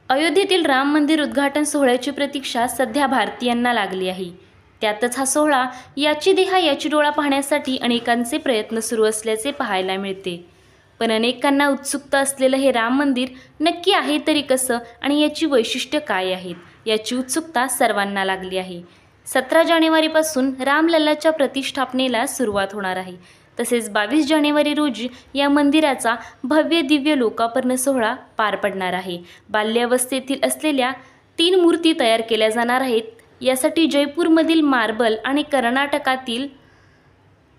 अयोध्येतील राम मंदिर उद्घाटन सोहळ्याची प्रतीक्षा सध्या भारतीयांना लागली आहे. त्यातच हा सोहळा याची देहा याची डोळा पाहण्यासाठी अनेकांचे प्रयत्न सुरू असल्याचे पाहायला मिळते. पण अनेकांना उत्सुकता असलेलं हे राम मंदिर नक्की आहे तरी कसं आणि याची वैशिष्ट्य काय आहेत, याची उत्सुकता सर्वांना लागली आहे. 17 जानेवारीपासून रामलल्लाच्या प्रतिष्ठापनेला सुरुवात होणार आहे. तसेच 22 जानेवारी रोजी या मंदिराचा भव्य दिव्य लोकार्पण सोहळा पार पडणार आहे. बाल्यावस्थेतील असलेल्या 3 मूर्ती तयार केल्या जाणार आहेत. यासाठी जयपूरमधील मार्बल आणि कर्नाटकातील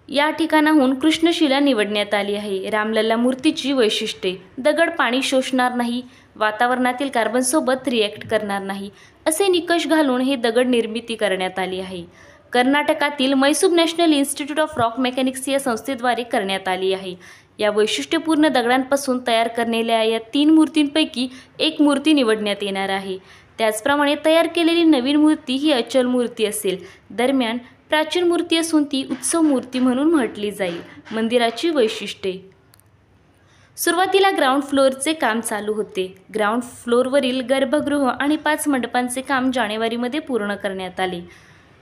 या ठिकाणाहून कृष्णशिला निवडण्यात आली आहे. रामलल्ला मूर्तीची वैशिष्ट्ये: दगड पाणी शोषणार नाही, वातावरणातील कार्बनसोबत रिॲक्ट करणार नाही असे निकष घालून हे दगड निर्मिती करण्यात आली आहे. कर्नाटकातील Mysore national institute of rock mechanics या संस्थेद्वारे करण्यात आली आहे. या वैशिष्ट्यपूर्ण दगडांपासून तयार करण्याच्या या 3 मूर्तींपैकी एक मूर्ती निवडण्यात येणार आहे. त्याचप्रमाणे तयार केलेली नवीन मूर्ती ही अचल मूर्ती असेल. दरम्यान प्राचीन मूर्ती असून ती उत्सव मूर्ती म्हणून म्हटली जाईल. मंदिराची वैशिष्ट्ये: सुरुवातीला ग्राउंड फ्लोअरचे काम चालू होते. ग्राउंड फ्लोअरवरील गर्भगृह आणि 5 मंडपांचे काम जानेवारीमध्ये पूर्ण करण्यात आले.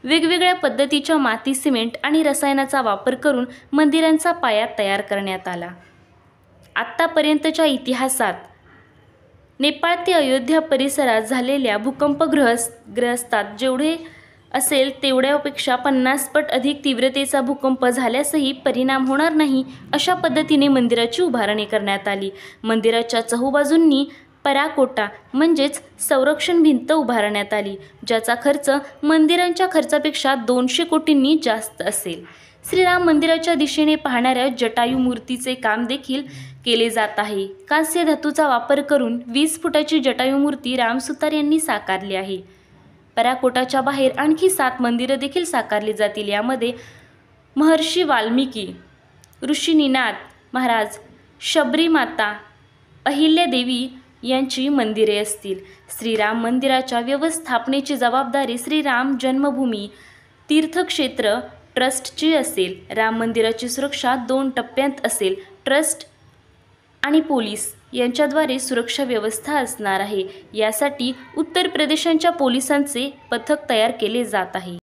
वेगवेगळ्या पद्धतीच्या माती, सिमेंट आणि रसायनाचा वापर करून मंदिरांचा पाया तयार करण्यात आला. आत्तापर्यंतच्या इतिहासात नेपाळ ते अयोध्या परिसरात झालेल्या भूकंपग्रस्तात जेवढे असेल तेवढ्यापेक्षा 50 पट अधिक तीव्रतेचा भूकंप झाल्यासही परिणाम होणार नाही अशा पद्धतीने मंदिराची उभारणी करण्यात आली. मंदिराच्या चहूबाजूंनी पराकोटा म्हणजेच संरक्षण भिंत उभारण्यात आली, ज्याचा खर्च मंदिरांच्या खर्चापेक्षा 200 कोटींनी जास्त असेल. श्रीराम मंदिराच्या दिशेने पाहणाऱ्या जटायू मूर्तीचे काम देखील केले जात आहे. कांस्य धातूचा वापर करून 20 फुटाची जटायू मूर्ती रामसुतार यांनी साकारली आहे. पराकोटाच्या बाहेर आणखी 7 मंदिरं देखील साकारली जातील. यामध्ये महर्षी वाल्मिकी, ऋषी निनाद महाराज, शबरी माता, अहिल्यादेवी यांची मंदिरे असतील. श्रीराम मंदिराच्या व्यवस्थापनेची जबाबदारी श्रीराम जन्मभूमी तीर्थक्षेत्र ट्रस्टची असेल. राम मंदिराची सुरक्षा 2 टप्प्यांत असेल. ट्रस्ट आणि पोलीस यांच्याद्वारे सुरक्षा व्यवस्था असणार आहे. यासाठी उत्तर प्रदेशाच्या पोलिसांचे पथक तयार केले जात आहे.